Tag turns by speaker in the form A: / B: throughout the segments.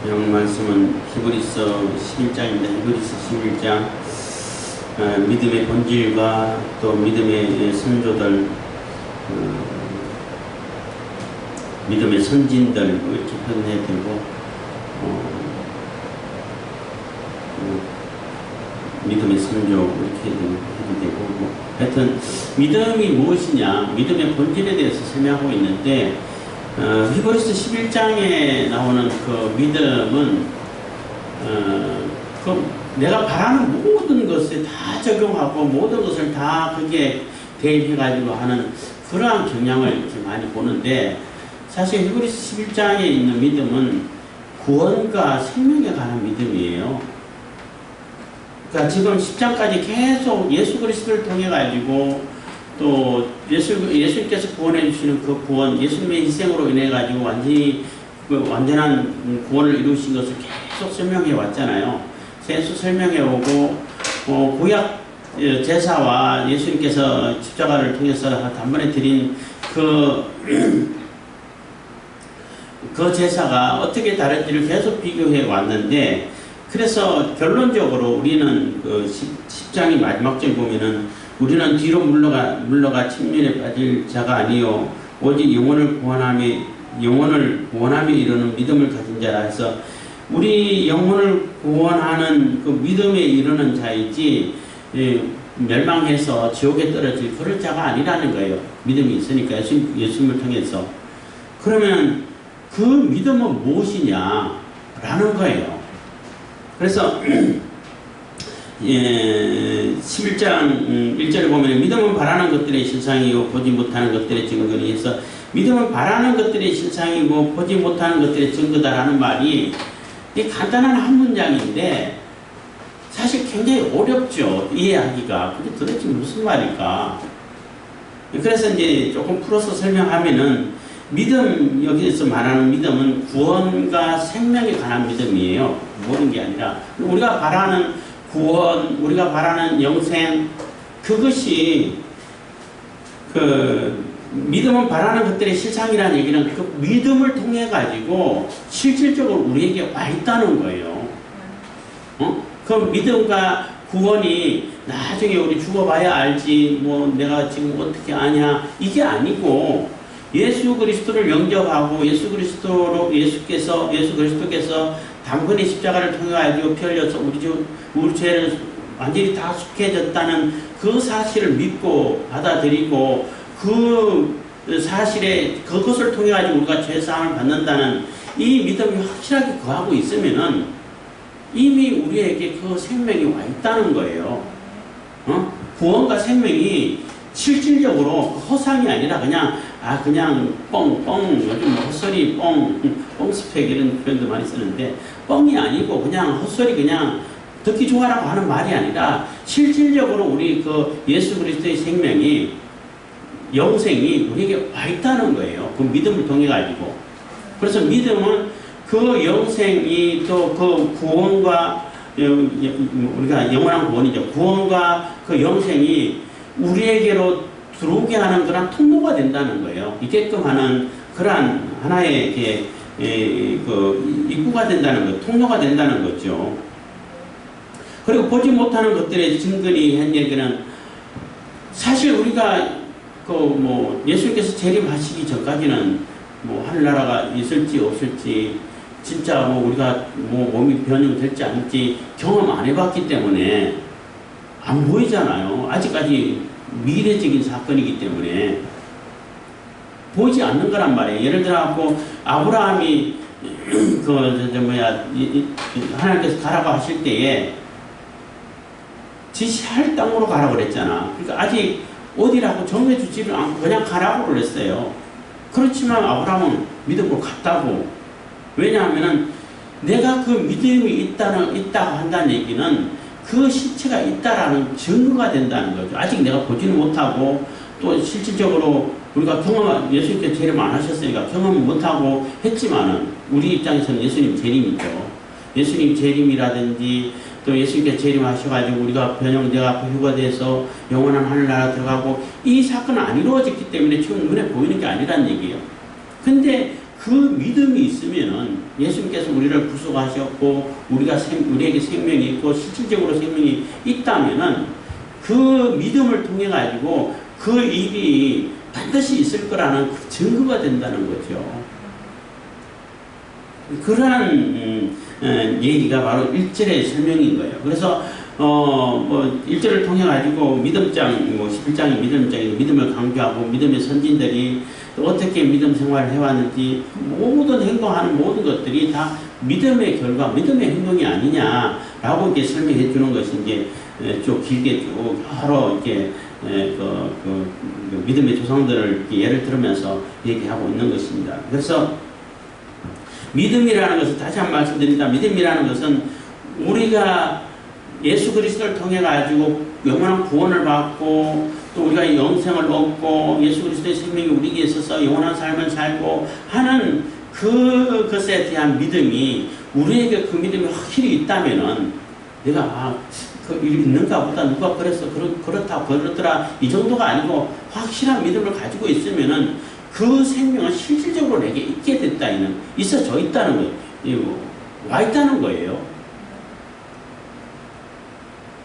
A: 영 말씀은 히브리서 11장입니다. 히브리서 11장 믿음의 본질과 또 믿음의 선조들, 믿음의 선진들 이렇게 표현해야 되고 믿음의 선조 이렇게 해도 되고 하여튼 믿음이 무엇이냐, 믿음의 본질에 대해서 설명하고 있는데 히브리서 11장에 나오는 그 믿음은 내가 바라는 모든 것에 다 적용하고 모든 것을 다 거기에 대입해가지고 하는 그러한 경향을 이렇게 많이 보는데, 사실 히브리서 11장에 있는 믿음은 구원과 생명에 관한 믿음이에요. 그러니까 지금 10장까지 계속 예수 그리스도를 통해 가지고 또 예수님께서 구원해 주시는 그 구원, 예수님의 희생으로 인해 가지고 완전한 구원을 이루신 것을 계속 설명해 왔잖아요. 계속 설명해 오고 구약 제사와 예수님께서 십자가를 통해서 단번에 드린 그 제사가 어떻게 다른지를 계속 비교해 왔는데, 그래서 결론적으로 우리는 그 10장의 마지막 절 보면은 우리는 뒤로 물러가 침륜에 빠질 자가 아니요 오직 영혼을 구원하며 이루는 믿음을 가진 자라 해서, 우리 영혼을 구원하는 그 믿음에 이르는 자이지 멸망해서 지옥에 떨어질 그럴 자가 아니라는 거예요. 믿음이 있으니까 예수님을 통해서. 그러면 그 믿음은 무엇이냐라는 거예요. 그래서 11장 1절에 보면 믿음은 바라는 것들의 실상이요 보지 못하는 것들의 증거니 해서, 믿음은 바라는 것들의 실상이고 보지 못하는 것들의 증거다라는 말이 간단한 한 문장인데 사실 굉장히 어렵죠, 이해하기가. 그게 도대체 무슨 말일까. 그래서 이제 조금 풀어서 설명하면은, 믿음, 여기서 말하는 믿음은 구원과 생명에 관한 믿음이에요. 모르는 게 아니라 우리가 바라는 구원, 우리가 바라는 영생, 그것이 믿음은 바라는 것들의 실상이라는 얘기는 그 믿음을 통해 가지고 실질적으로 우리에게 와 있다는 거예요. 그 믿음과 구원이 나중에 우리 죽어봐야 알지 뭐 내가 지금 어떻게 아냐, 이게 아니고 예수 그리스도를 영접하고 예수 그리스도께서 단번에 십자가를 통해 가지고 피 흘려서 우리 죄를 완전히 다 속해졌다는 그 사실을 믿고 받아들이고 그 사실에 그것을 통해 가지고 우리가 죄 사함을 받는다는 이 믿음이 확실하게 거하고 있으면은 이미 우리에게 그 생명이 와 있다는 거예요. 구원과 생명이 실질적으로 허상이 아니라 그냥 요즘 헛소리 뻥스펙 이런 표현도 많이 쓰는데, 뻥이 아니고 그냥 헛소리, 그냥 듣기 좋아라고 하는 말이 아니라 실질적으로 우리 그 예수 그리스도의 생명이, 영생이 우리에게 와 있다는 거예요. 그 믿음을 통해 가지고. 그래서 믿음은 그 영생이 또 그 구원과, 우리가 영원한 구원이죠. 구원과 그 영생이 우리에게로 들어오게 하는 그런 통로가 된다는 거예요. 있게끔 하는 그러한 하나의 입구가 된다는 것, 통로가 된다는 거죠. 그리고 보지 못하는 것들의 증거니 한 얘기는, 사실 우리가 예수님께서 재림하시기 전까지는 하늘나라가 있을지 없을지, 진짜 우리가 몸이 변형될지 않을지 경험 안 해봤기 때문에 안 보이잖아요. 아직까지 미래적인 사건이기 때문에 보이지 않는 거란 말이에요. 예를 들어 아브라함이 하나님께서 가라고 하실 때에 지시할 땅으로 가라고 그랬잖아. 그러니까 아직 어디라고 정해주지를 않고 그냥 가라고 그랬어요. 그렇지만 아브라함은 믿음으로 갔다고. 왜냐하면은 내가 그 믿음이 있다고 한다는 얘기는 그 실체가 있다라는 증거가 된다는 거죠. 아직 내가 보지는 못하고 또 실질적으로 우리가 예수님께서 재림 안 하셨으니까 경험을 못하고 했지만은 우리 입장에서는 예수님 재림이죠. 예수님 재림이라든지 또 예수님께서 재림하셔가지고 우리가 변형되어 휴거돼서 영원한 하늘나라 들어가고, 이 사건은 안 이루어졌기 때문에 지금 눈에 보이는 게 아니란 얘기예요. 근데 그 믿음이 있으면은 예수님께서 우리를 구속하셨고 우리에게 생명이 있고 실질적으로 생명이 있다면은 그 믿음을 통해 가지고 그 일이 반드시 있을 거라는 그 증거가 된다는 거죠. 그러한 얘기가 바로 1절의 설명인 거예요. 그래서 뭐 1절을 통해 가지고 믿음장, 뭐 11장이 믿음장이 믿음을 강조하고 믿음의 선진들이 어떻게 믿음 생활을 해왔는지 모든 행동하는 모든 것들이 다 믿음의 결과, 믿음의 행동이 아니냐라고 이렇게 설명해 주는 것이 이제 쭉 길게 쭉 여러 이렇게 그 믿음의 조상들을 예를 들으면서 얘기하고 있는 것입니다. 그래서 믿음이라는 것은 다시 한번 말씀드립니다. 믿음이라는 것은 우리가 예수 그리스도를 통해 가지고 영원한 구원을 받고 또 우리가 영생을 얻고 예수 그리스도의 생명이 우리에게 있어서 영원한 삶을 살고 하는 그것에 대한 믿음이 우리에게 그 믿음이 확실히 있다면은 내가 그 일이 있는가 보다 누가 그랬어 그렇다 그렇더라 이 정도가 아니고 확실한 믿음을 가지고 있으면은 그 생명은 실질적으로 내게 있게 됐다 이는 있어져 있다는 거예요. 와 있다는 거예요.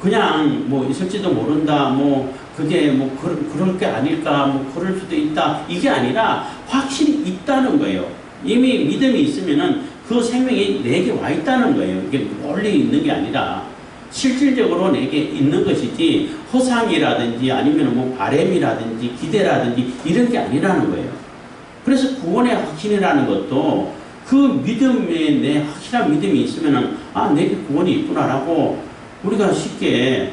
A: 그냥 뭐 있을지도 모른다 뭐 그게 뭐 그럴 게 아닐까 뭐 그럴 수도 있다 이게 아니라 확실히 있다는 거예요. 이미 믿음이 있으면은 그 생명이 내게 와 있다는 거예요. 이게 멀리 있는 게 아니라 실질적으로 내게 있는 것이지 허상이라든지 아니면 뭐 바램이라든지 기대라든지 이런 게 아니라는 거예요. 그래서 구원의 확신이라는 것도 그 믿음에 내 확실한 믿음이 있으면은 아 내게 구원이 있구나라고 우리가 쉽게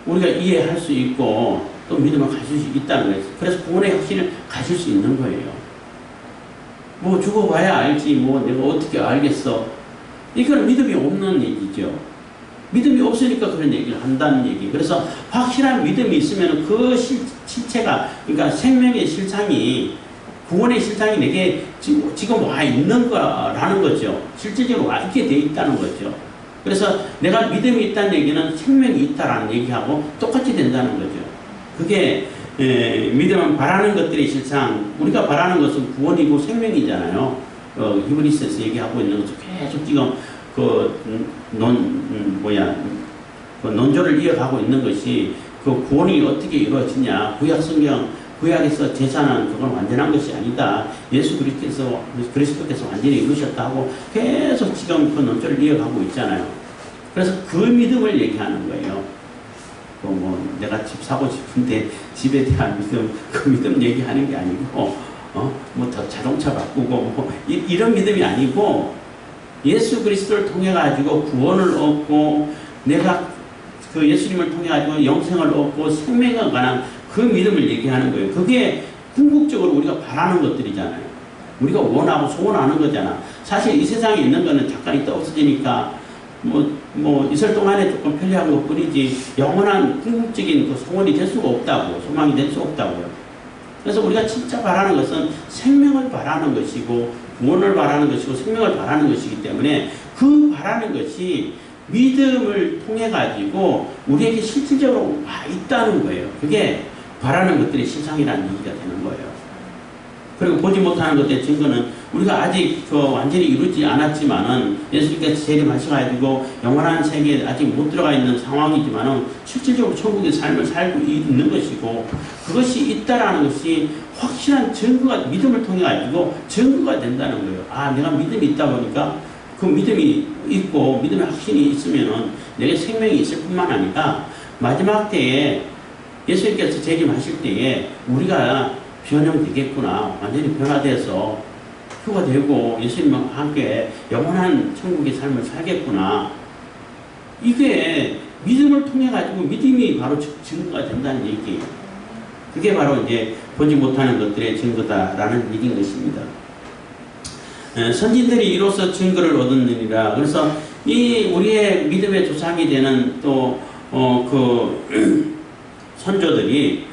A: 우리가 이해할 수 있고 또 믿음을 가질 수 있다는 거예요. 그래서 구원의 확신을 가질 수 있는 거예요. 뭐 죽어봐야 알지 뭐 내가 어떻게 알겠어. 이건 믿음이 없는 얘기죠. 믿음이 없으니까 그런 얘기를 한다는 얘기. 그래서 확실한 믿음이 있으면 그 실체가 그러니까 생명의 실상이 구원의 실상이 내게 지금 와 있는 거라는 거죠. 실질적으로 와 있게 돼 있다는 거죠. 그래서 내가 믿음이 있다는 얘기는 생명이 있다라는 얘기하고 똑같이 된다는 거죠. 그게 믿음은 바라는 것들의 실상, 우리가 바라는 것은 구원이고 생명이잖아요. 히브리서에서 얘기하고 있는 것도 계속 지금 논조를 이어가고 있는 것이 그 구원이 어떻게 이루어지냐. 구약에서 제사는 그건 완전한 것이 아니다. 예수 그리스도께서 완전히 이루셨다고 계속 지금 그 논조를 이어가고 있잖아요. 그래서 그 믿음을 얘기하는 거예요. 뭐 내가 집 사고 싶은데 집에 대한 믿음, 그 믿음 얘기하는 게 아니고 뭐 더 자동차 바꾸고 뭐 이런 믿음이 아니고 예수 그리스도를 통해 가지고 구원을 얻고 내가 그 예수님을 통해 가지고 영생을 얻고 생명에 관한 그 믿음을 얘기하는 거예요. 그게 궁극적으로 우리가 바라는 것들이잖아요. 우리가 원하고 소원하는 거잖아. 사실 이 세상에 있는 거는 잠깐 있다 없어지니까 뭐 있을 동안에 조금 편리한 것 뿐이지 영원한 궁극적인 그 소원이 될 수가 없다고, 소망이 될 수 없다고요. 그래서 우리가 진짜 바라는 것은 생명을 바라는 것이고 구원을 바라는 것이고 생명을 바라는 것이기 때문에 그 바라는 것이 믿음을 통해 가지고 우리에게 실질적으로 와 있다는 거예요. 그게 바라는 것들이 실상이라는 얘기가 되는 거예요. 그리고 보지 못하는 것의 증거는 우리가 아직 완전히 이루지 않았지만은 예수님께서 재림하셔가지고 영원한 세계에 아직 못 들어가 있는 상황이지만은 실질적으로 천국의 삶을 살고 있는 것이고 그것이 있다라는 것이 확실한 증거가 믿음을 통해 가지고 증거가 된다는 거예요. 아, 내가 믿음이 있다 보니까 그 믿음이 있고 믿음의 확신이 있으면은 내게 생명이 있을 뿐만 아니라 마지막 때에 예수님께서 재림하실 때에 우리가 변형되겠구나. 완전히 변화돼서 표가 되고 예수님과 함께 영원한 천국의 삶을 살겠구나. 이게 믿음을 통해 가지고 믿음이 바로 증거가 된다는 얘기예요. 그게 바로 이제 보지 못하는 것들의 증거다라는 얘기인 것입니다. 선진들이 이로써 증거를 얻었느니라. 그래서 이 우리의 믿음의 조상이 되는 또 선조들이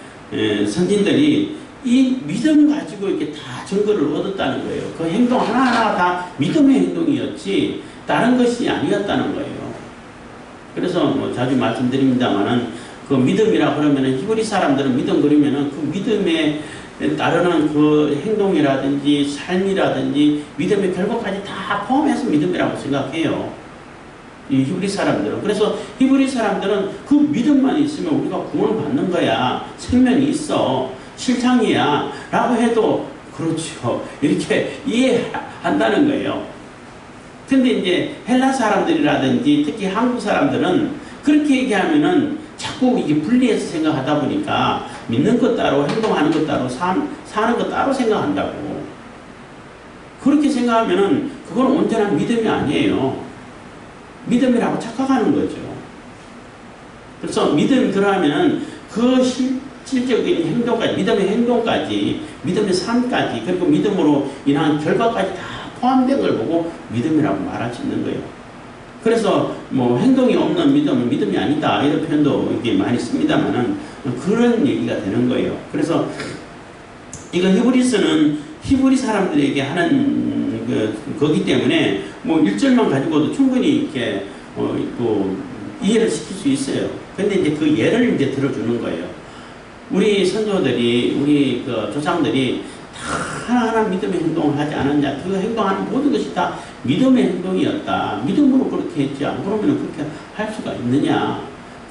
A: 선진들이 이 믿음 가지고 이렇게 다 증거를 얻었다는 거예요. 그 행동 하나하나가 다 믿음의 행동이었지 다른 것이 아니었다는 거예요. 그래서 뭐 자주 말씀드립니다만은 그 믿음이라 그러면은 히브리 사람들은 믿음 그러면은 그 믿음의 따르는 그 행동이라든지 삶이라든지 믿음의 결과까지 다 포함해서 믿음이라고 생각해요. 이 히브리 사람들은. 그래서 히브리 사람들은 그 믿음만 있으면 우리가 구원을 받는 거야. 생명이 있어. 실상이야. 라고 해도 그렇죠. 이렇게 이해한다는 거예요. 근데 이제 헬라 사람들이라든지 특히 한국 사람들은 그렇게 얘기하면은 자꾸 이게 분리해서 생각하다 보니까 믿는 것 따로 행동하는 것 따로 사는 것 따로 생각한다고. 그렇게 생각하면은 그건 온전한 믿음이 아니에요. 믿음이라고 착각하는 거죠. 그래서 믿음 그러면은 그 실질적인 행동까지, 믿음의 행동까지, 믿음의 삶까지, 그리고 믿음으로 인한 결과까지 다 포함된 걸 보고 믿음이라고 말할 수 있는 거예요. 그래서 뭐 행동이 없는 믿음은 믿음이 아니다 이런 표현도 이게 많이 씁니다만은 그런 얘기가 되는 거예요. 그래서 이거 히브리서는 히브리 사람들에게 하는 거기 때문에 뭐 1절만 가지고도 충분히 이렇게 또 이해를 시킬 수 있어요. 근데 이제 그 예를 이제 들어주는 거예요. 우리 선조들이, 우리 그 조상들이 다 하나하나 믿음의 행동을 하지 않았냐. 그 행동하는 모든 것이 다 믿음의 행동이었다. 믿음으로 그렇게 했지. 안 그러면 그렇게 할 수가 있느냐.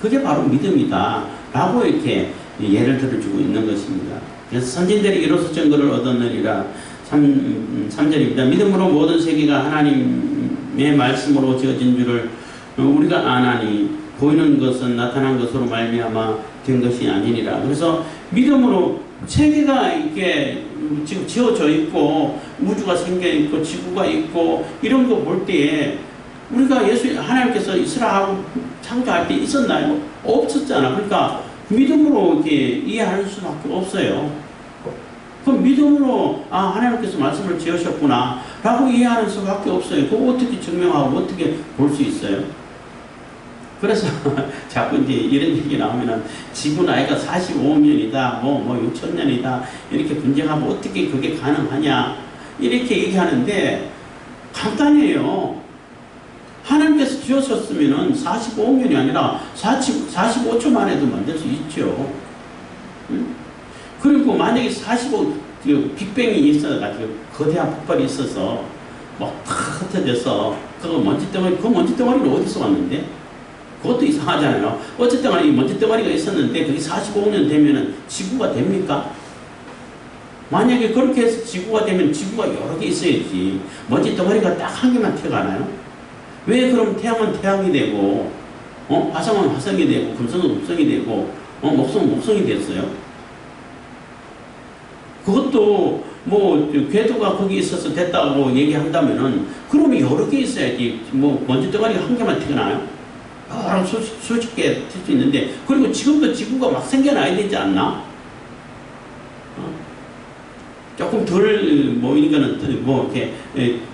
A: 그게 바로 믿음이다. 라고 이렇게 예를 들어주고 있는 것입니다. 그래서 선진들이 이로써 증거를 얻었느니라. 3절입니다. 믿음으로 모든 세계가 하나님의 말씀으로 지어진 줄을 우리가 아나니 보이는 것은 나타난 것으로 말미암아 된 것이 아니니라. 그래서 믿음으로 세계가 이렇게 지금 지어져 있고 우주가 생겨 있고 지구가 있고 이런 거 볼 때에 우리가 하나님께서 이스라엘하고 창조할 때 있었나요? 없었잖아. 그러니까 믿음으로 이렇게 이해할 수밖에 없어요. 그럼 믿음으로 하나님께서 말씀을 지으셨구나 라고 이해하는 수밖에 없어요. 그거 어떻게 증명하고 어떻게 볼 수 있어요? 그래서 자꾸 이제 이런 얘기 나오면은 지구 나이가 45년이다, 뭐 6천년이다 이렇게 분쟁하면 어떻게 그게 가능하냐 이렇게 얘기하는데 간단해요. 하나님께서 지으셨으면은 45년이 아니라 45초 만에도 만들 수 있죠. 응? 그리고 만약에 빅뱅이 있어가지고 거대한 폭발이 있어서 막 탁 흩어져서 그 먼지 덩어리는 어디서 왔는데? 그것도 이상하잖아요. 어쨌든 간에 이 먼지 덩어리가 있었는데 그게 45년 되면은 지구가 됩니까? 만약에 그렇게 해서 지구가 되면 지구가 여러 개 있어야지. 먼지 덩어리가 딱 한 개만 튀어가나요? 왜 그럼 태양은 태양이 되고 화성은 화성이 되고 금성은 금성이 되고 목성은 목성이 됐어요? 그것도 뭐 궤도가 거기 있어서 됐다고 얘기한다면은 그러면 여러 개 있어야지. 뭐 먼지 덩어리가 한 개만 튀어나요? 여러 수십 개 튈 수 있는데, 그리고 지금도 지구가 막 생겨나야 되지 않나? 조금 덜 모이니까는 뭐 이렇게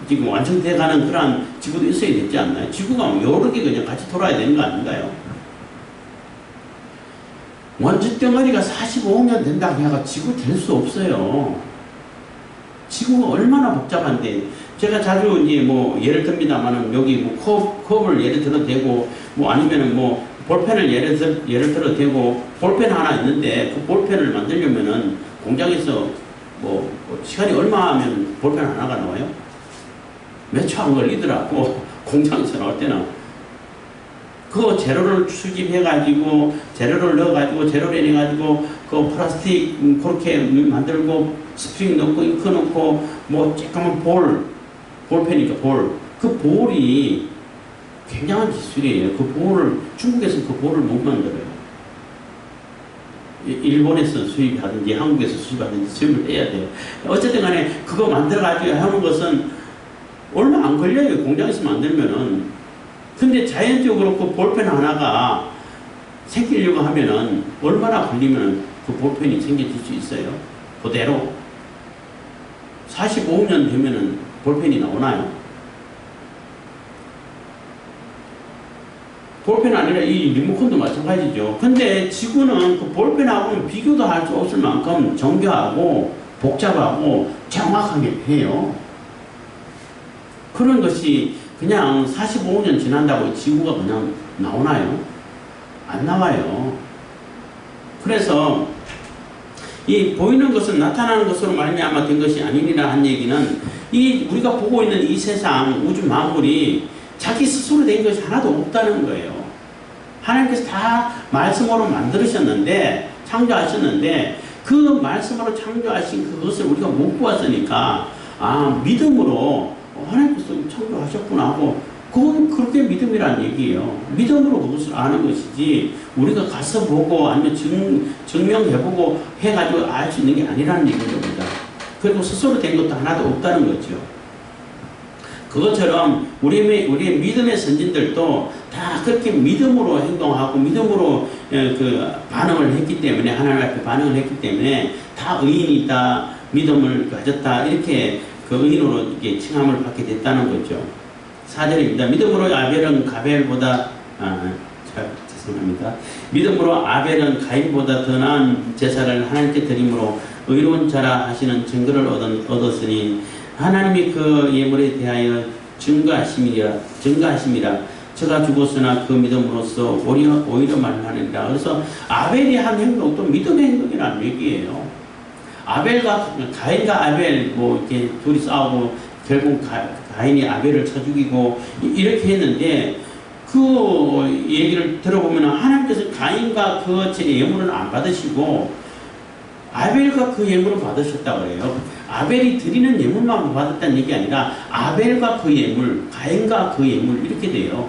A: 지금 완성돼가는 그러한 지구도 있어야 되지 않나요? 지구가 여러 개 그냥 같이 돌아야 되는 거 아닌가요? 먼지 덩어리가 45억 년 된다고 해가 지구 될 수 없어요. 지구가 얼마나 복잡한데, 제가 자주 이제 뭐 예를 듭니다만은 여기 뭐 컵을 예를 들어 대고 뭐 아니면은 뭐 볼펜을 예를 들어 대고 볼펜 하나 있는데 그 볼펜을 만들려면은 공장에서 뭐 시간이 얼마 하면 볼펜 하나가 나와요? 몇 초 안 걸리더라고. 공장에서 나올 때는. 그 재료를 수집해가지고, 재료를 넣어가지고, 재료를 내가지고, 그 플라스틱 그렇게 만들고, 스프링 넣고, 잉크 넣고, 뭐, 쬐까만 볼펜이니까 그 볼이 굉장한 기술이에요. 그 볼을, 중국에서 그 볼을 못 만들어요. 일본에서 수입하든지, 한국에서 수입하든지 수입을 해야 돼요. 어쨌든 간에 그거 만들어가지고 하는 것은 얼마 안 걸려요. 공장에서 만들면은. 근데 자연적으로 그 볼펜 하나가 생기려고 하면은 얼마나 걸리면 그 볼펜이 생겨질 수 있어요? 그대로 45년 되면은 볼펜이 나오나요? 볼펜 아니라 이 리모컨도 마찬가지죠. 근데 지구는 그 볼펜하고는 비교도 할 수 없을 만큼 정교하고 복잡하고 정확하게 해요. 그런 것이 그냥 45년 지난다고 지구가 그냥 나오나요? 안 나와요. 그래서 이 보이는 것은 나타나는 것으로 말미암아 된 것이 아니니라 한 얘기는 이 우리가 보고 있는 이 세상 우주 만물이 자기 스스로 된 것이 하나도 없다는 거예요. 하나님께서 다 말씀으로 만들으셨는데 창조하셨는데 그 말씀으로 창조하신 그것을 우리가 못 보았으니까 믿음으로 하나님께서 창조하셨구나 하고 그건 그렇게 믿음이란 얘기예요. 믿음으로 그것을 아는 것이지 우리가 가서 보고 아니면 증명해보고 해가지고 알 수 있는 게 아니라는 얘기인 겁니다. 그리고 스스로 된 것도 하나도 없다는 거죠. 그것처럼 우리의 믿음의 선진들도 다 그렇게 믿음으로 행동하고 믿음으로 반응을 했기 때문에 하나님 앞에 반응을 했기 때문에 다 의인이다, 믿음을 가졌다 이렇게 그 의인으로 이게 칭함을 받게 됐다는 거죠. 4절입니다. 믿음으로 아벨은 가벨보다 죄송합니다. 믿음으로 아벨은 가인보다 더 나은 제사를 하나님께 드림으로 의로운 자라 하시는 증거를 얻었으니 하나님이 그 예물에 대하여 증거하심이라 저가 죽었으나 그 믿음으로써 오히려 말하느니라. 그래서 아벨이 한 행동도 믿음의 행동이라는 얘기예요. 가인과 아벨 이렇게 둘이 싸우고 결국 가인이 아벨을 쳐 죽이고 이렇게 했는데 그 얘기를 들어보면 하나님께서 가인과 그 예물은 안 받으시고 아벨과 그 예물을 받으셨다고 해요. 아벨이 드리는 예물만 받았다는 얘기 아니라 아벨과 그 예물, 가인과 그 예물 이렇게 돼요.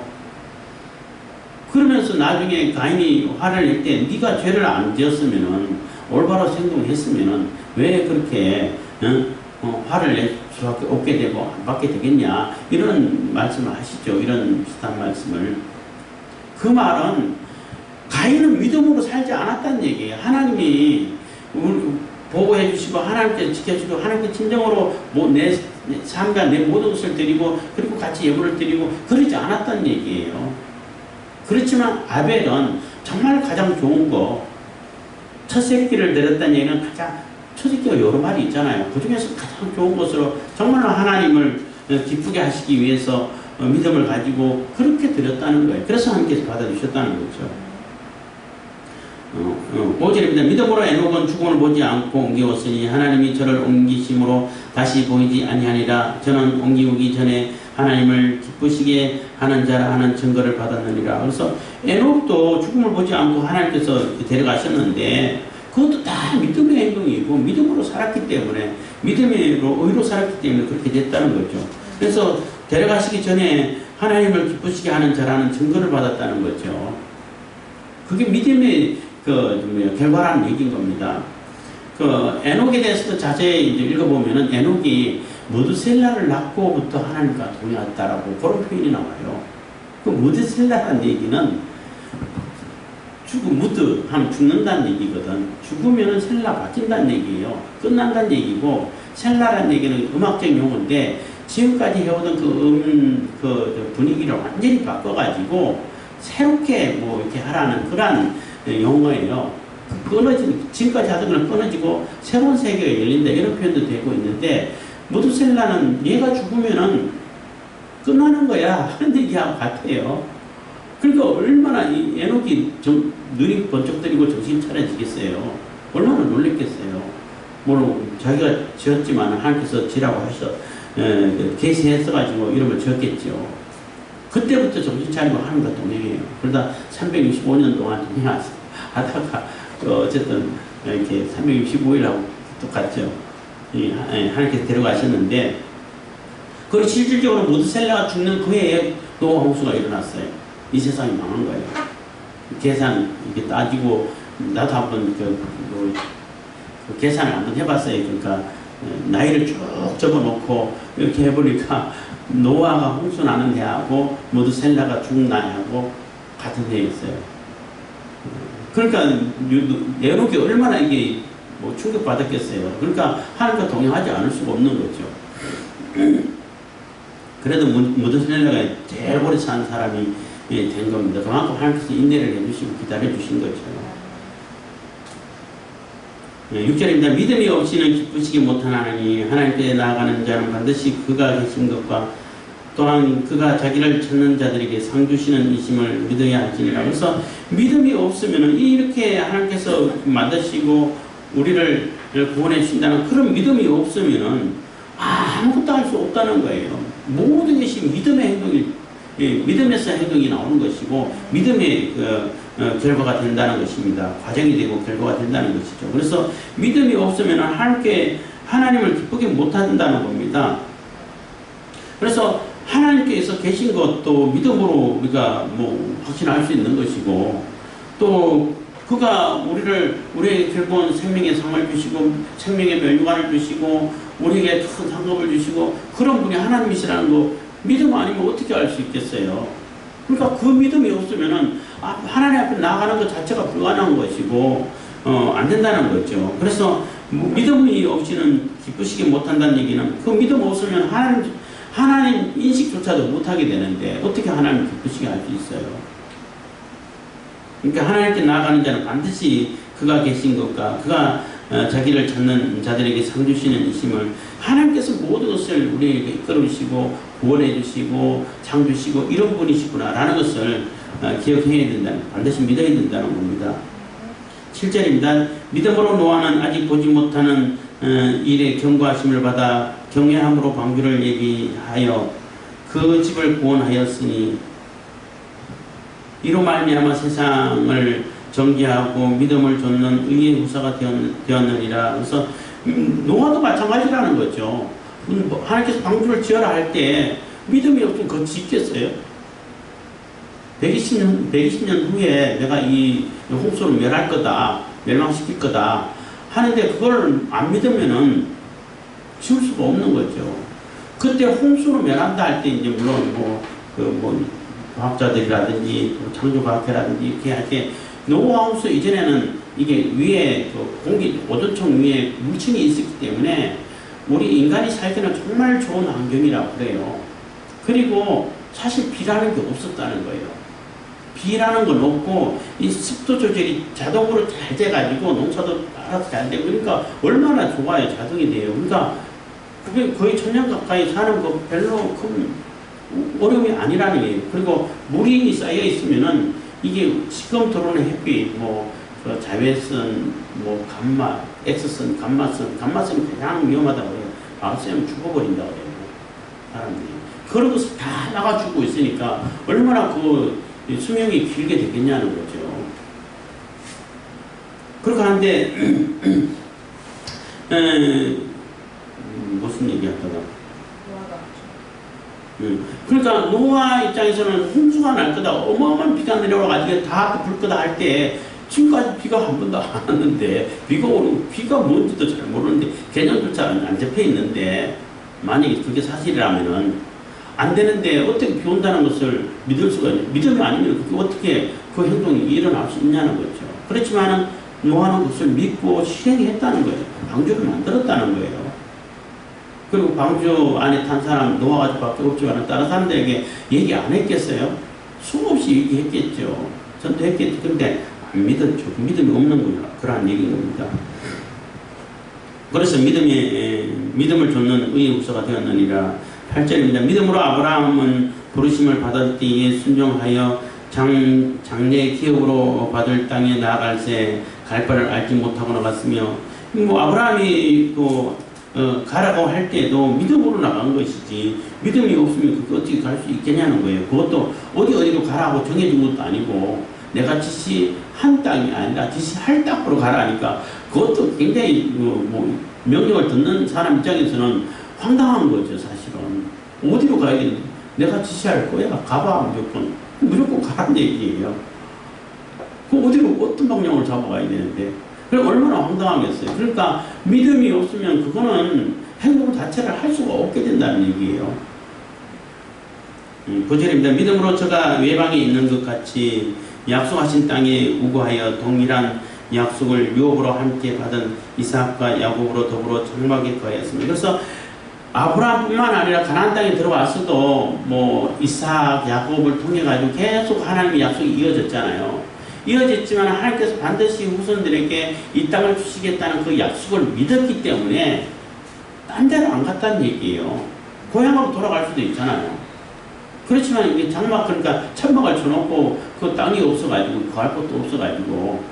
A: 그러면서 나중에 가인이 화를 낼 때 네가 죄를 안 지었으면은 올바로 행동했으면은 왜 그렇게 화를 낼 수밖에 없게 되고 안 받게 되겠냐 이런 말씀을 하시죠. 이런 비슷한 말씀을. 그 말은 가인은 믿음으로 살지 않았다는 얘기예요. 하나님이 보호해 주시고 하나님께 지켜주시고 하나님께 진정으로 내 삶과 내 모든 것을 드리고 그리고 같이 예물을 드리고 그러지 않았다는 얘기예요. 그렇지만 아벨은 정말 가장 좋은 거 첫 새끼를 내렸다는 얘기는 가장 첫 새끼가 여러 마리 있잖아요. 그 중에서 가장 좋은 것으로 정말로 하나님을 기쁘게 하시기 위해서 믿음을 가지고 그렇게 드렸다는 거예요. 그래서 하나님께서 받아주셨다는 거죠. 5절입니다. 믿음으로 에녹은 죽음을 보지 않고 옮기었으니 하나님이 저를 옮기심으로 다시 보이지 아니하니라. 저는 옮기기 전에 하나님을 기쁘시게 하는 자라 하는 증거를 받았느니라. 그래서 에녹도 죽음을 보지 않고 하나님께서 데려가셨는데 그것도 다 믿음의 행동이고 믿음으로 살았기 때문에 믿음으로 의로 살았기 때문에 그렇게 됐다는 거죠. 그래서 데려가시기 전에 하나님을 기쁘시게 하는 자라는 증거를 받았다는 거죠. 그게 믿음의 결과라는 얘기인 겁니다. 에녹에 대해서도 자세히 이제 읽어보면은 에녹이 무드셀라를 낳고부터 하나님과 동행했다라고 그런 표현이 나와요. 그 무드셀라라는 얘기는 무드 하면 죽는다는 얘기거든. 죽으면은 셀라 바뀐다는 얘기예요. 끝난다는 얘기고 셀라라는 얘기는 음악적 용어인데 지금까지 해오던 그 분위기를 완전히 바꿔가지고 새롭게 이렇게 하라는 그런 용어예요. 지금까지 하던 건 끊어지고 새로운 세계가 열린다 이런 표현도 되고 있는데 무드셀라는 얘가 죽으면은 끝나는 거야 하는 얘기하고 같아요. 그러니까 얼마나 이 에녹이 눈이 번쩍 뜨이고 정신 차려지겠어요. 얼마나 놀랬겠어요. 물론 자기가 지었지만 하나님께서 지라고 하셔 계시했어가지고 이름을 지었겠죠. 그때부터 정신 차리고 하나님과 동행해요. 그러다 365년 동안 동행하다가 어쨌든 이렇게 365일하고 똑같죠. 하나님께서 데려가셨는데 그리고 실질적으로 무드셀라가 죽는 그 해에 노아 홍수가 일어났어요. 이 세상이 망한 거예요. 계산 이렇게 따지고 나도 한번 그 계산을 한번 해봤어요. 그러니까 나이를 쭉 접어놓고 이렇게 해보니까 노아가 홍수 나는 해하고 무드셀라가 죽는 해하고 같은 해였어요. 그러니까 에녹이 얼마나 이게 충격받았겠어요. 그러니까 하나님과 동행하지 않을 수가 없는 거죠. 그래도 무드셀라가 제일 오래 산 사람이 된 겁니다. 그만큼 하나님께서 인내를 해주시고 기다려주신 거죠. 6절입니다. 믿음이 없이는 기쁘시기 못하나니 하나님께 나아가는 자는 반드시 그가 계신 것과 또한 그가 자기를 찾는 자들에게 상 주시는 이심을 믿어야 할지니라. 그래서 믿음이 없으면 이렇게 하나님께서 만드시고 우리를 구원해 주신다는 그런 믿음이 없으면은 아무것도 할 수 없다는 거예요. 모든 것이 믿음의 행동이, 믿음에서 행동이 나오는 것이고 믿음의 결과가 된다는 것입니다. 과정이 되고 결과가 된다는 것이죠. 그래서 믿음이 없으면 하나님을 기쁘게 못한다는 겁니다. 그래서 하나님께서 계신 것도 믿음으로 우리가 확신할 수 있는 것이고, 또 그가 우리에게 결국은 생명의 상을 주시고 생명의 멸류관을 주시고 우리에게 큰 상급을 주시고 그런 분이 하나님이시라는 거 믿음 아니면 어떻게 알 수 있겠어요? 그러니까 그 믿음이 없으면은 하나님 앞에 나아가는 것 자체가 불가능한 것이고 안 된다는 거죠. 그래서 믿음이 없이는 기쁘시게 못한다는 얘기는 그 믿음 없으면 하나님 인식조차도 못하게 되는데 어떻게 하나님 기쁘시게 할 수 있어요? 그러니까 하나님께 나아가는 자는 반드시 그가 계신 것과 그가 자기를 찾는 자들에게 상 주시는 이심을, 하나님께서 모든 것을 우리에게 이끌어 주시고 구원해 주시고 상 주시고 이런 분이시구나 라는 것을 기억해야 된다는, 반드시 믿어야 된다는 겁니다. 7절입니다. 믿음으로 노아는 아직 보지 못하는 일에 경고하심을 받아 경외함으로 방주를 예비하여 그 집을 구원하였으니 이로 말미암아 세상을 정죄하고 믿음을 좇는 의의 후사가 되었느니라. 그래서 노아도 마찬가지라는 거죠. 하나님께서 방주를 지어라 할 때 믿음이 없으면 그거 짓겠어요? 120년 후에 내가 이 홍수를 멸할 거다, 멸망시킬 거다 하는데 그걸 안 믿으면은 지울 수가 없는 거죠. 그때 홍수를 멸한다 할 때 이제 물론 과학자들이라든지 창조과학회라든지 이렇게 할 때 노아하우스 이전에는 이게 위에 공기 오존층 위에 물층이 있었기 때문에 우리 인간이 살기는 정말 좋은 환경이라고 그래요. 그리고 사실 비라는 게 없었다는 거예요. 비라는 건 없고 이 습도 조절이 자동으로 잘 돼가지고 농사도 알아서 잘 되고 그러니까 얼마나 좋아요. 자동이 돼요. 그러니까 그게 거의 천년 가까이 사는 거 별로 큰 어려움이 아니라는 거예요. 그리고 물이 쌓여 있으면은 이게 지금 들어오는 햇빛, 자외선, 감마, X선, 감마선이 가장 위험하다고 해요. 방사선 죽어버린다고 해요. 사람들이. 그런 것을 다 나가주고 있으니까 얼마나 그 수명이 길게 되겠냐는 거죠. 그렇게 하는데, 무슨 얘기 하다가. 그러니까 노아 입장에서는 홍수가 날 거다, 어마어마한 비가 내려와가지고 다 불 거다 할 때 지금까지 비가 한 번도 안 왔는데 비가 뭔지도 잘 모르는데 개념조차 안 잡혀 있는데 만약에 그게 사실이라면은 안 되는데 어떻게 비 온다는 것을 믿을 수가 있냐? 믿음이 아니면 그게 어떻게 그 행동이 일어날 수 있냐는 거죠. 그렇지만은 노아는 그것을 믿고 실행했다는 거예요. 방주를 만들었다는 거예요. 그리고 방주 안에 탄 사람 노아 가족밖에 없지만 다른 사람들에게 얘기 안 했겠어요? 수없이 얘기했겠죠. 전도했겠죠. 근데 안 믿었죠. 믿음이 없는구나. 그러한 얘기인 겁니다. 그래서 믿음을 좇는 의의 후사가 되었느니라. 8절입니다. 믿음으로 아브라함은 부르심을 받을 때에 순종하여 장래의 기업으로 받을 땅에 나아갈새 갈 바를 알지 못하고 나갔으며, 아브라함이 또 가라고 할 때도 믿음으로 나간 것이지 믿음이 없으면 그게 어떻게 갈 수 있겠냐는 거예요. 그것도 어디로 가라고 정해준 것도 아니고 내가 지시한 땅이 아니라 지시할 땅으로 가라니까 그것도 굉장히 명령을 듣는 사람 입장에서는 황당한 거죠. 사실은 어디로 가야겠는데 내가 지시할 거야 가봐. 무조건 가라는 얘기예요. 그 어디로 어떤 방향을 잡아가야 되는데 그럼 얼마나 황당하겠어요. 그러니까 믿음이 없으면 그거는 행동 자체를 할 수가 없게 된다는 얘기예요. 9절입니다. 믿음으로 저가 외방에 있는 것 같이 약속하신 땅에 우거하여 동일한 약속을 유업으로 함께 받은 이삭과 야곱으로 더불어 장막에 거하였습니다. 그래서 아브라함뿐만 아니라 가나안 땅에 들어왔어도 이삭, 야곱을 통해 가지고 계속 하나님의 약속이 이어졌잖아요. 이어졌지만 하나님께서 반드시 후손들에게 이 땅을 주시겠다는 그 약속을 믿었기 때문에 딴 데로 안 갔다는 얘기예요. 고향으로 돌아갈 수도 있잖아요. 그렇지만 이게 장막, 그러니까 천막을 쳐놓고 그 땅이 없어가지고 구할 것도 없어가지고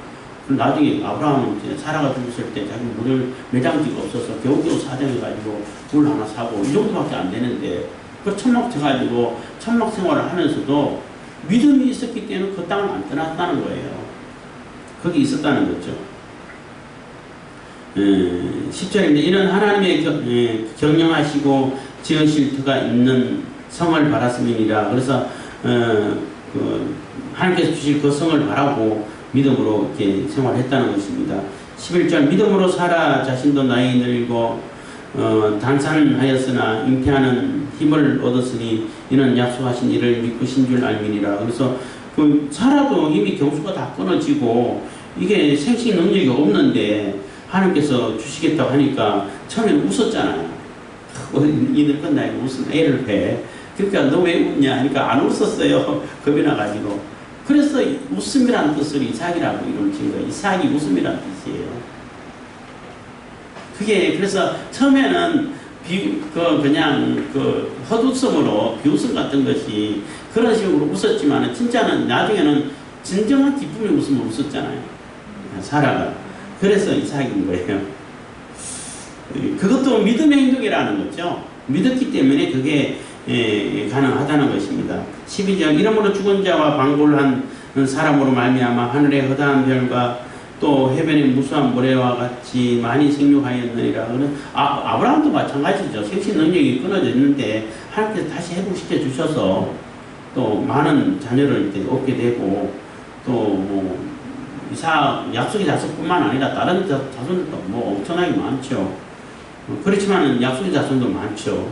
A: 그럼 나중에 아브라함은 이제 사라가 죽었을 때 자기 물을 매장지가 없어서 겨우겨우 사정해가지고 물 하나 사고 이 정도밖에 안 되는데 그 천막 쳐가지고 천막 생활을 하면서도 믿음이 있었기 때문에 그 땅을 안 떠났다는 거예요. 거기 있었다는 거죠. 10절입니다. 이는 하나님의 경영하시고 지으실 터가 있는 성을 바랐음이니라. 그래서 하나님께서 주실 그 성을 바라고 믿음으로 이렇게 생활했다는 것입니다. 11절 믿음으로 사라 자신도 나이 늙고 단산하였으나 잉태하는 힘을 얻었으니 이는 약속하신 이를 믿고 신 줄 알미니라. 그래서 그 사라도 이미 경수가 다 끊어지고 이게 생식 능력이 없는데 하나님께서 주시겠다고 하니까 처음에는 웃었잖아요. 이 늙은 나이에 무슨 애를 해. 그러니까 너 왜 웃냐 하니까 안 웃었어요. 겁이 나가지고. 그래서 웃음이라는 뜻으로 이삭이라고 이름을 지은 거예요. 이삭이 웃음이라는 뜻이에요. 그게 그래서 처음에는 그냥 헛웃음으로 비웃음 같은 것이 그런 식으로 웃었지만 진짜는 나중에는 진정한 기쁨의 웃음을 웃었잖아요. 사라가. 그래서 이삭인 거예요. 그것도 믿음의 행동이라는 거죠. 믿었기 때문에 그게 가능하다는 것입니다. 12절 이러므로 죽은 자와 방골한 사람으로 말미암아 하늘의 허다한 별과 또 해변의 무수한 모래와 같이 많이 생육하였느니라. 아브라함도 마찬가지죠. 생식 능력이 끊어졌는데 하나님께서 다시 회복시켜 주셔서 또 많은 자녀를 얻게 되고 또 뭐 이삭 약속의 자손뿐만 아니라 다른 자손들도 뭐 엄청나게 많죠. 그렇지만 약속의 자손도 많죠.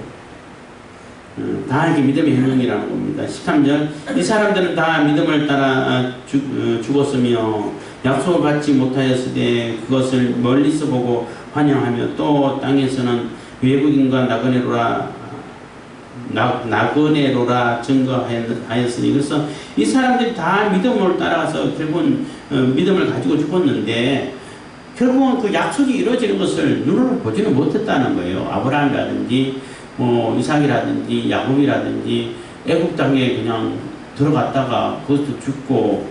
A: 다 이렇게 믿음의 행동이라는 겁니다. 13절 이 사람들은 다 믿음을 따라 죽었으며 약속을 받지 못하였으되 그것을 멀리서 보고 환영하며 또 땅에서는 외국인과 나그네로라 증거하였으니. 그래서 이 사람들이 다 믿음을 따라서 결국은 믿음을 가지고 죽었는데 결국은 그 약속이 이루어지는 것을 눈으로 보지는 못했다는 거예요. 아브라함이라든지 이삭이라든지 야곱이라든지 애국 땅에 그냥 들어갔다가 거기서 죽고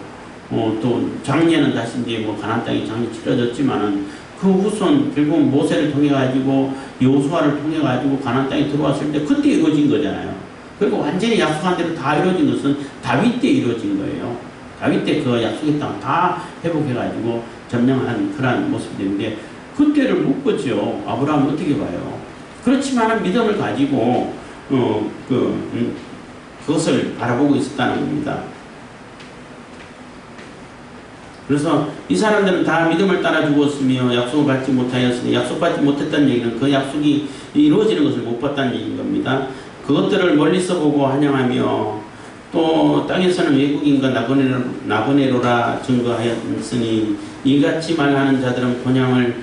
A: 또 장례는 다시 이제 가나안 땅에 장례 치러졌지만은 그 후손 결국 모세를 통해 가지고 여호수아를 통해 가지고 가나안 땅에 들어왔을 때 그때 이루어진 거잖아요. 그리고 완전히 약속한 대로 다 이루어진 것은 다윗 때 이루어진 거예요. 다윗 때 그 약속의 땅 다 회복해 가지고 점령한 그러한 모습인데 그때를 못 보죠. 아브라함은 어떻게 봐요? 그렇지만 믿음을 가지고 그것을 바라보고 있었다는 겁니다. 그래서 이 사람들은 다 믿음을 따라 죽었으며 약속을 받지 못하였으니 약속받지 못했다는 얘기는 그 약속이 이루어지는 것을 못 봤다는 얘기인 겁니다. 그것들을 멀리서 보고 환영하며 또 땅에서는 외국인과 나그네로라 증거하였으니 이같이 말하는 자들은 본향을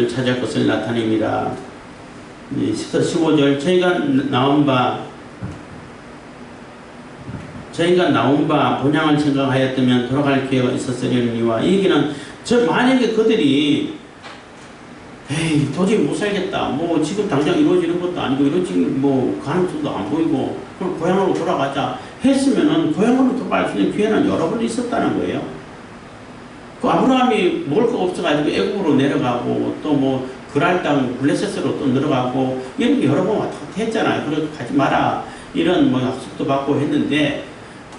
A: 찾을 것을 나타냅니다. 15절 저희가 나온 바 본향을 생각하였다면 돌아갈 기회가 있었으려니와 이 얘기는 만약에 그들이 도저히 못 살겠다 지금 당장 이루어지는 것도 아니고 이루어지는 가능성도 안 보이고 그럼 고향으로 돌아가자 했으면은 고향으로 돌아갈 수 있는 기회는 여러 번 있었다는 거예요. 그 아브라함이 먹을 거 없어가지고 애국으로 내려가고 또 그랄 땅 블레셋으로 또 내려가고 이런 게 여러 번 왔다 갔다 했잖아요. 그래서 가지 마라 이런 약속도 받고 했는데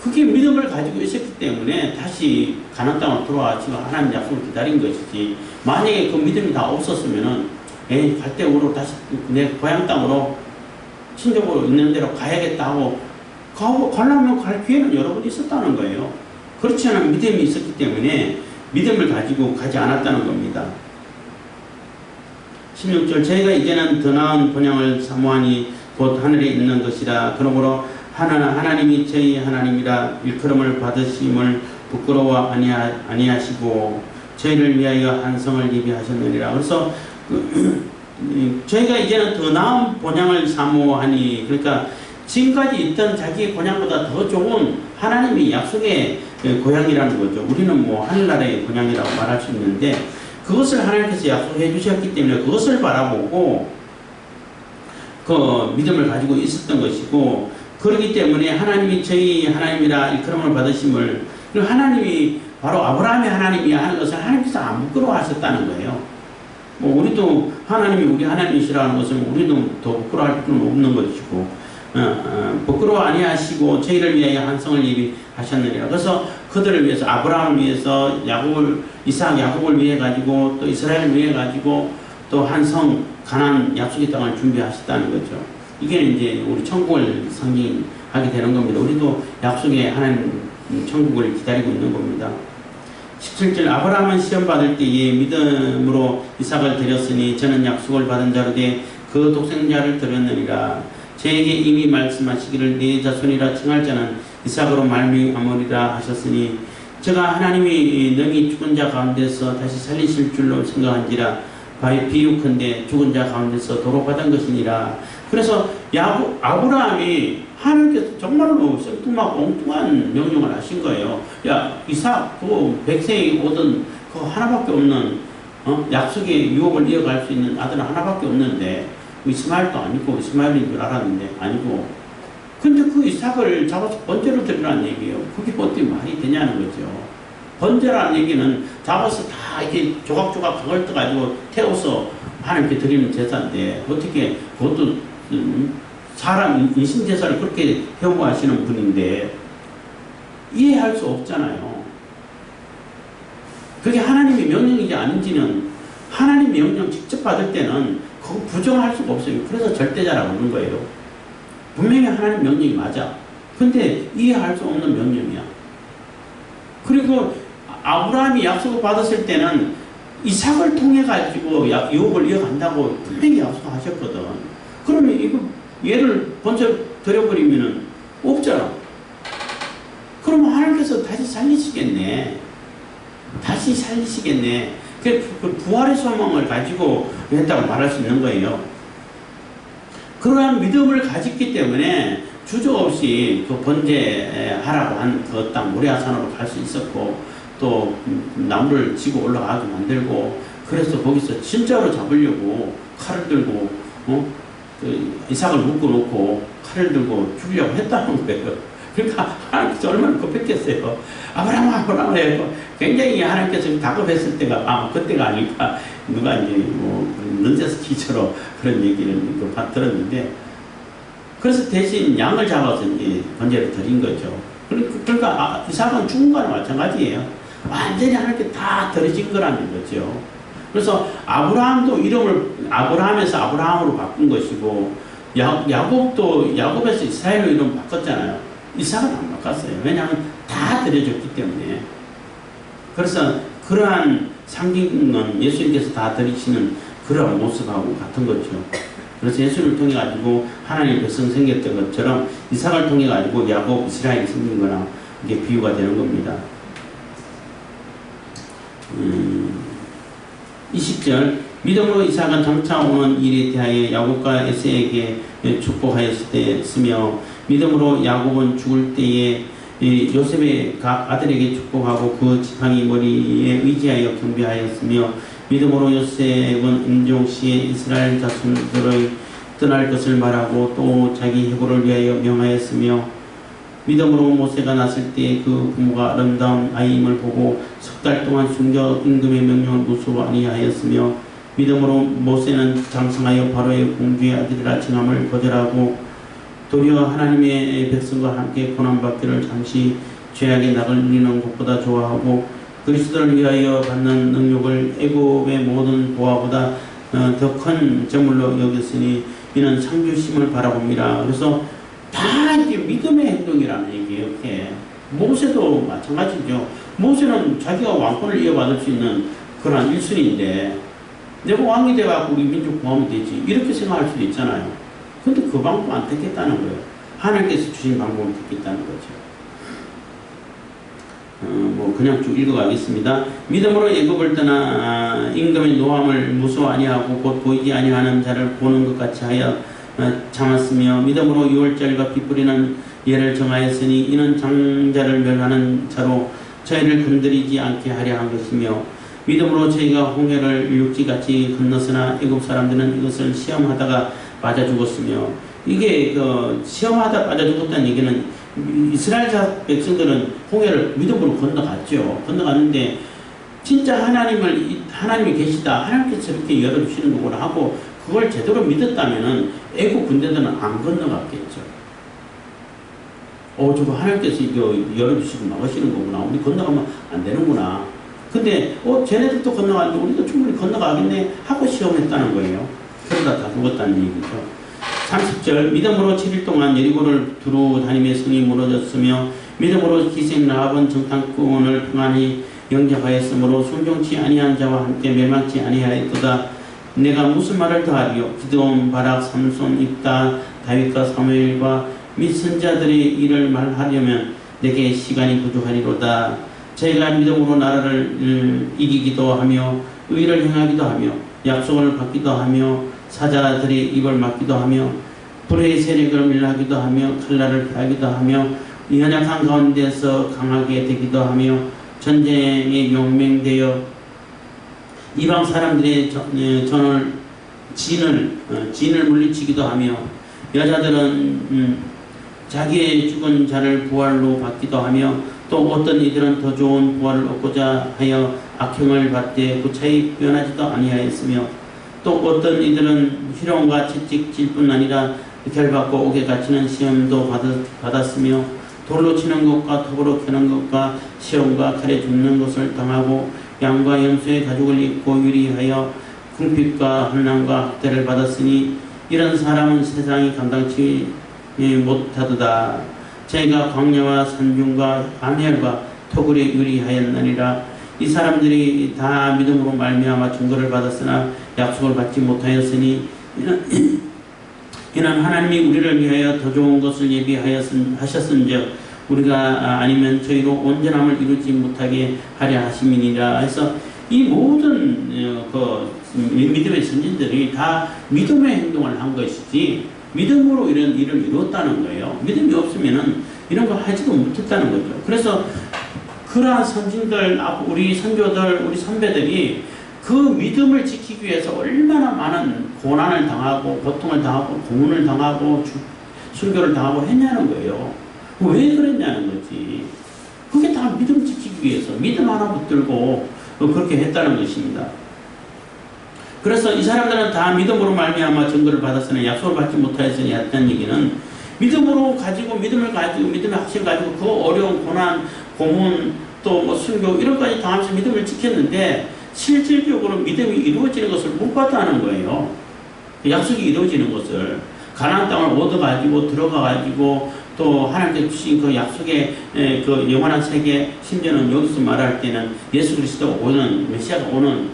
A: 그게 믿음을 가지고 있었기 때문에 다시 가나안 땅으로 돌아와서 하나님 약속을 기다린 것이지. 만약에 그 믿음이 다 없었으면은 갈 때 오로 다시 내 고향 땅으로 친족으로 있는 대로 가야겠다 하고 가려면 갈 기회는 여러 번 있었다는 거예요. 그렇지 않은 믿음이 있었기 때문에 믿음을 가지고 가지 않았다는 겁니다. 16절 저희가 이제는 더 나은 본향을 사모하니 곧 하늘에 있는 것이라. 그러므로 하나님이 저희 하나님이라 일컬음을 받으심을 부끄러워 아니하시고 저희를 위하여 한 성을 예비하셨느니라. 그래서 저희가 이제는 더 나은 본향을 사모하니 그러니까 지금까지 있던 자기의 본향보다 더 좋은 하나님이 약속의 고향이라는 거죠. 우리는 하늘나라의 본향이라고 말할 수 있는데 그것을 하나님께서 약속해 주셨기 때문에 그것을 바라보고 그 믿음을 가지고 있었던 것이고 그렇기 때문에 하나님이 저희 하나님이라 일컬음을 받으심을 하나님이 바로 아브라함의 하나님이야 하는 것을 하나님께서 안 부끄러워하셨다는 거예요. 뭐 우리도 하나님이 우리 하나님이시라는 것은 우리도 더 부끄러워할 필요는 없는 것이고 부끄러워 아니하시고 저희를 위하여 한 성을 예비하셨느니라. 그래서 그들을 위해서 아브라함을 위해서 이삭 야곱을 위해 가지고 또 이스라엘을 위해 가지고 또 한 성 가나안 약속의 땅을 준비하셨다는 거죠. 이게 이제 우리 천국을 상징하게 되는 겁니다. 우리도 약속의 하나님 천국을 기다리고 있는 겁니다. 17절 아브라함은 시험 받을 때에 믿음으로 이삭을 드렸으니 저는 약속을 받은 자로 돼 그 독생자를 드렸느니라. 저에게 이미 말씀하시기를 네 자손이라 칭할 자는 이삭으로 말미암으리라 하셨으니 제가 하나님이 능히 죽은 자 가운데서 다시 살리실 줄로 생각한지라 비유컨대 죽은 자 가운데서 도로 받은 것이니라. 그래서 아브라함이 하나님께서 정말로 생뚱하고 엉뚱한 명령을 하신 거예요. 야 이삭 그 백세에 오던 그 하나밖에 없는 약속의 유업을 이어갈 수 있는 아들은 하나밖에 없는데 이스마엘도 아니고 이스마엘인 줄 알았는데 아니고 근데 그 이삭을 잡아서 번제로 드리라는 얘기예요. 그게 어떻게 말이 되냐는 거죠. 번제라는 얘기는 잡아서 다 이렇게 조각조각 그걸 떠가지고 태워서 하나님께 드리는 제사인데 어떻게 그것도 사람 인신제사를 그렇게 혐오하시는 분인데 이해할 수 없잖아요. 그게 하나님의 명령인지 아닌지는 하나님 명령 직접 받을 때는 그거 부정할 수가 없어요. 그래서 절대자라고 하는 거예요. 분명히 하나님 명령이 맞아. 근데 이해할 수 없는 명령이야. 그리고 아브라함이 약속을 받았을 때는 이삭을 통해 가지고 유업을 이어간다고 분명히 약속하셨거든. 그러면 이거 얘를 먼저 드려버리면은 없잖아. 그러면 하나님께서 다시 살리시겠네. 다시 살리시겠네. 그 부활의 소망을 가지고 했다고 말할 수 있는 거예요. 그러한 믿음을 가졌기 때문에 주저없이 그 번제하라고 한 그 땅 모리아산으로 갈 수 있었고 또 나무를 지고 올라가게 만들고 그래서 거기서 진짜로 잡으려고 칼을 들고 그 이삭을 묶어놓고 칼을 들고 죽이려고 했다는 거예요. 그러니까 하나님께서 얼마나 급했겠어요. 아브라함 해서 굉장히 하나님께서 다급했을 때가 아마 그때가 아닐까 누가 이제 뭐 넌제스키처럼 그런 얘기를 들었는데 그래서 대신 양을 잡아서 이제 번제를 드린 거죠. 그러니까 이삭은 죽은 거나 마찬가지예요. 완전히 하나님께 다 드려진 거라는 거죠. 그래서 아브라함도 이름을 아브라함에서 아브라함으로 바꾼 것이고 야곱도 야곱에서 이스라엘로 이름 바꿨잖아요. 이삭은 안 바꿨어요. 왜냐하면 다 드려졌기 때문에. 그래서 그러한 상징은 예수님께서 다 드리시는 그러한 모습하고 같은 거죠. 그래서 예수를 통해 가지고 하나님의 백성 생겼던 것처럼 이삭을 통해 가지고 야곱 이스라엘이 생긴 거랑 이게 비유가 되는 겁니다. 20절 믿음으로 이삭은 장차 오는 일에 대하여 야곱과 에서에게 축복하였으며 믿음으로 야곱은 죽을 때에 요셉의 각 아들에게 축복하고 그 지팡이 머리에 의지하여 경배하였으며 믿음으로 요셉은 임종시에 이스라엘 자손들의 떠날 것을 말하고 또 자기 해고를 위하여 명하였으며 믿음으로 모세가 났을 때 그 부모가 아름다운 아이임을 보고 석 달 동안 숨겨 임금의 명령을 무수하고 아니하였으며 믿음으로 모세는 장성하여 바로의 공주의 아들이라 칭함을 거절하고 도리어 하나님의 백성과 함께 고난받기를 잠시 죄악의 낙을 누리는 것보다 좋아하고 그리스도를 위하여 받는 능력을 애굽의 모든 보화보다 더 큰 재물로 여겼으니 이는 상주심을 바라봅니다. 그래서 다 이제 믿음의 행동이라는 얘기예요. 모세도 마찬가지죠. 모세는 자기가 왕권을 이어받을 수 있는 그런 일순인데 내가 왕이 돼갖고 우리 민족 구하면 되지 이렇게 생각할 수도 있잖아요. 근데 그 방법 안 택했다는 거예요. 하나님께서 주신 방법을 택했다는 거죠. 뭐 그냥 쭉 읽어가겠습니다. 믿음으로 애굽을 떠나 임금의 노함을 무서워 아니하고 곧 보이지 아니하는 자를 보는 것 같이 하여 참았으며 믿음으로 유월절과 빗뿌리는 예를 정하였으니 이는 장자를 멸하는 자로 저희를 건드리지 않게 하려 한 것이며 믿음으로 저희가 홍해를 육지같이 건넜으나 애굽 사람들은 이것을 시험하다가 빠져 죽었으며 이게 그 시험하다 빠져 죽었다는 얘기는 이스라엘 백성들은 홍해를 믿음으로 건너갔죠. 건너갔는데 진짜 하나님이 계시다. 하나님께서 이렇게 열어주시는 거구나 하고 그걸 제대로 믿었다면은 애국 군대들은 안 건너갔겠죠. 저거 하나님께서 이거 열어주시고 막으시는 거구나. 우리 건너가면 안 되는구나. 근데 쟤네들도 건너가는데 우리도 충분히 건너가겠네 하고 시험했다는 거예요. 그러다 다 죽었다는 얘기죠. 30절 믿음으로 7일 동안 여리고를 두루 다니며 성이 무너졌으며 믿음으로 기생 라합은 정탐꾼을 평안히 영접하였으므로 순종치 아니한 자와 함께 멸망치 아니하였도다. 내가 무슨 말을 더하리요? 기드온, 바락, 삼손, 입다, 다윗과 사무엘과 및 선자들의 일을 말하려면 내게 시간이 부족하리로다. 저희가 믿음으로 나라를 이기기도 하며 의를 행하기도 하며 약속을 받기도 하며 사자들의 입을 막기도 하며 불의 세력을 멸하기도 하며 칼날을 피하기도 하며 연약한 가운데서 강하게 되기도 하며 전쟁에 용맹되어 이방 사람들의 진을 물리치기도 하며 여자들은 자기의 죽은 자를 부활로 받기도 하며 또 어떤 이들은 더 좋은 부활을 얻고자 하여 악행을 받되 구차히 변하지도 아니하였으며 또 어떤 이들은 희롱과 채찍질 뿐 아니라 결받고 옥에 갇히는 시험도 받았으며 돌로 치는 것과 톱으로 캐는 것과 시험과 칼에 죽는 것을 당하고 양과 염소의 가죽을 입고 유리하여 궁핍과 환난과 학대를 받았으니 이런 사람은 세상이 감당치 못하도다. 저희가 광야와 산중과 암혈과 토굴에 유리하였느니라. 이 사람들이 다 믿음으로 말미암아 증거를 받았으나 약속을 받지 못하였으니 이는 하나님이 우리를 위하여 더 좋은 것을 예비하셨은즉 우리가 아니면 저희로 온전함을 이루지 못하게 하려 하심이니라. 해서 이 모든 믿음의 선진들이 다 믿음의 행동을 한 것이지 믿음으로 이런 일을 이루었다는 거예요. 믿음이 없으면은 이런 거 하지도 못했다는 거죠. 그래서 그러한 선진들, 우리 선조들, 우리 선배들이 그 믿음을 지키기 위해서 얼마나 많은 고난을 당하고 고통을 당하고 고문을 당하고 순교를 당하고 했냐는 거예요. 왜 그랬냐는 거지. 그게 다 믿음 지키기 위해서 믿음 하나 붙들고 그렇게 했다는 것입니다. 그래서 이 사람들은 다 믿음으로 말미암아 증거를 받았으나 약속을 받지 못하였으니 했다는 얘기는 믿음으로 가지고 믿음의 확신을 가지고 그 어려운 고난, 고문 또 뭐 순교 이런 까지 당하면서 믿음을 지켰는데 실질적으로 믿음이 이루어지는 것을 못 봤다는 거예요. 약속이 이루어지는 것을 가나안 땅을 얻어가지고 들어가가지고 또 하나님께 주신 그 약속의 그 영원한 세계, 심지어는 여기서 말할 때는 예수 그리스도가 오는 메시아가 오는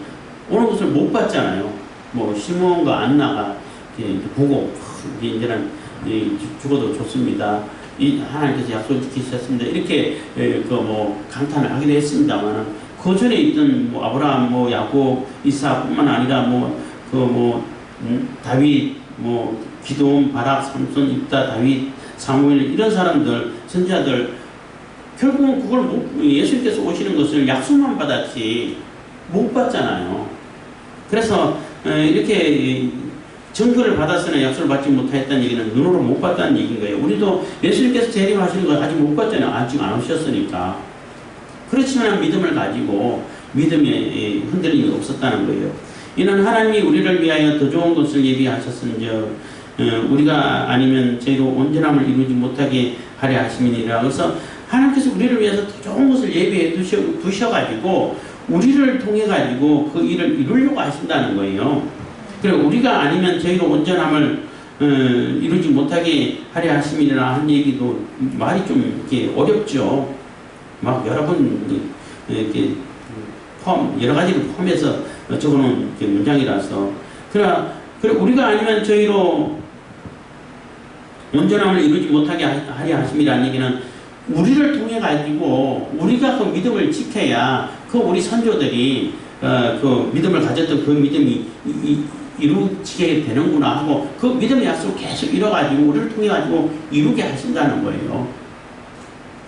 A: 것을 못 봤잖아요. 뭐 시므온과 안나가 보고 이제는 죽어도 좋습니다. 하나님께서 약속을 지키셨습니다. 이렇게 감탄을 하기도 했습니다만은 그 전에 있던 아브라함, 야곱, 이삭뿐만 아니라 다윗, 기드온, 바락, 삼손, 입다, 다윗, 사무엘 이런 사람들, 선지자들 결국은 그걸 예수님께서 오시는 것을 약속만 받았지 못 받잖아요. 그래서 이렇게 증거를 받았으나 약속을 받지 못했다는 얘기는 눈으로 못 봤다는 얘기인 거예요. 우리도 예수님께서 재림하시는 걸 아직 못 봤잖아요. 아직 안 오셨으니까. 그렇지만 믿음을 가지고 믿음에 흔들림이 없었다는 거예요. 이는 하나님이 우리를 위하여 더 좋은 것을 예비하셨은즉 우리가 아니면 저희로 온전함을 이루지 못하게 하려 하심이니라. 그래서 하나님께서 우리를 위해서 더 좋은 것을 예비해 두셔가지고 우리를 통해 가지고 그 일을 이루려고 하신다는 거예요. 그리고 우리가 아니면 저희로 온전함을 이루지 못하게 하려 하심이니라 한 얘기도 말이 좀 이렇게 어렵죠. 막 여러 번 이렇게 여러 가지를 포함해서 적어놓은 문장이라서. 그리고 우리가 아니면 저희로 온전함을 이루지 못하게 하려 하심이라는 얘기는 우리를 통해 가지고 우리가 그 믿음을 지켜야 그 우리 선조들이 그 믿음을 가졌던 그 믿음이 이루어지게 되는구나 하고 그 믿음의 약속을 계속 이뤄가지고 우리를 통해 가지고 이루게 하신다는 거예요.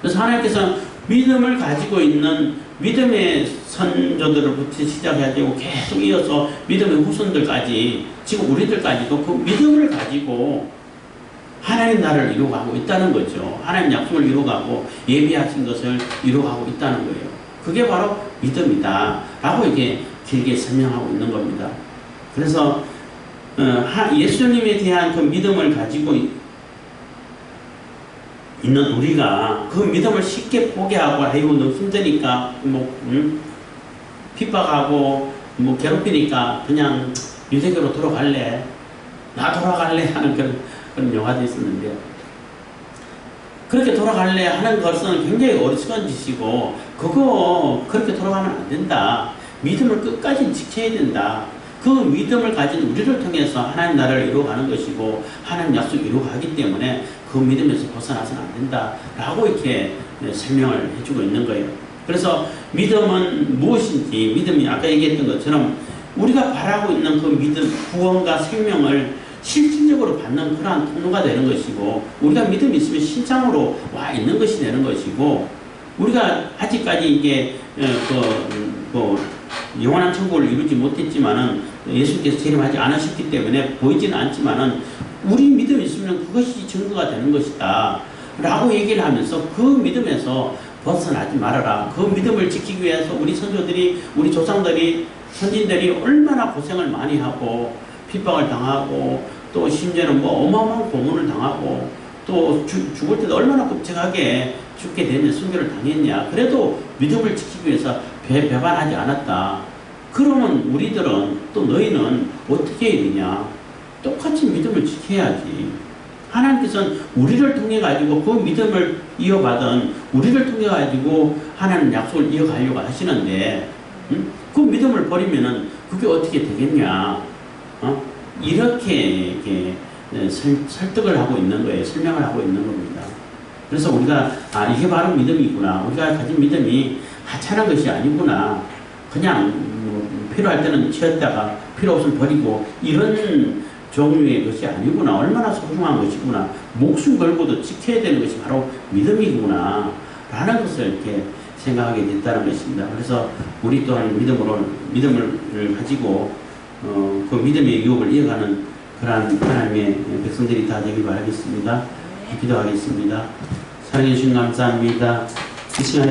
A: 그래서 하나님께서 믿음을 가지고 있는 믿음의 선조들로부터 시작해가지고 계속 이어서 믿음의 후손들까지 지금 우리들까지도 그 믿음을 가지고 하나님 나라를 이루어가고 있다는 거죠. 하나님 약속을 이루어가고 예비하신 것을 이루어가고 있다는 거예요. 그게 바로 믿음이다 라고 이게 길게 설명하고 있는 겁니다. 그래서 예수님에 대한 그 믿음을 가지고 있는 우리가 그 믿음을 쉽게 포기하고 아이고 너무 힘드니까 핍박하고 괴롭히니까 그냥 유대교로 돌아갈래, 나 돌아갈래 하는 그런 영화도 있었는데요. 그렇게 돌아갈래 하는 것은 굉장히 어리석은 짓이고 그렇게 돌아가면 안 된다. 믿음을 끝까지 지켜야 된다. 그 믿음을 가진 우리를 통해서 하나님 나라를 이루어가는 것이고 하나님 약속을 이루어가기 때문에 그 믿음에서 벗어나서는 안 된다 라고 이렇게 설명을 해주고 있는 거예요. 그래서 믿음은 무엇인지, 믿음이 아까 얘기했던 것처럼 우리가 바라고 있는 그 믿음, 구원과 생명을 실질적으로 받는 그러한 통로가 되는 것이고, 우리가 믿음이 있으면 신장으로 와 있는 것이 되는 것이고, 우리가 아직까지 이게 영원한 천국을 이루지 못했지만은 예수께서 재림하지 않으셨기 때문에 보이지는 않지만은 우리 믿음이 있으면 그것이 증거가 되는 것이다 라고 얘기를 하면서 그 믿음에서 벗어나지 말아라. 그 믿음을 지키기 위해서 우리 선조들이, 우리 조상들이, 선진들이 얼마나 고생을 많이 하고 핍박을 당하고 또 심지어는 어마어마한 고문을 당하고 또 죽을 때도 얼마나 끔찍하게 죽게 되는 순교를 당했냐. 그래도 믿음을 지키기 위해서 배반하지 않았다. 그러면 우리들은, 또 너희는 어떻게 해야 되냐. 똑같이 믿음을 지켜야지. 하나님께서는 우리를 통해 가지고 그 믿음을 이어받은 우리를 통해 가지고 하나님 약속을 이어가려고 하시는데, 그 믿음을 버리면은 그게 어떻게 되겠냐. 이렇게 설득을 하고 있는 거예요. 설명을 하고 있는 겁니다. 그래서 우리가 이게 바로 믿음이구나. 우리가 가진 믿음이 하찮은 것이 아니구나. 그냥 필요할 때는 치웠다가 필요 없으면 버리고 이런 종류의 것이 아니구나. 얼마나 소중한 것이구나. 목숨 걸고도 지켜야 되는 것이 바로 믿음이구나 라는 것을 이렇게 생각하게 됐다는 것입니다. 그래서 우리 또한 믿음을 가지고 그 믿음의 유혹을 이어가는 그러한 하나님의 백성들이 다 되길 바라겠습니다. 기도하겠습니다. 사랑해 주신 감사합니다. 이 시간에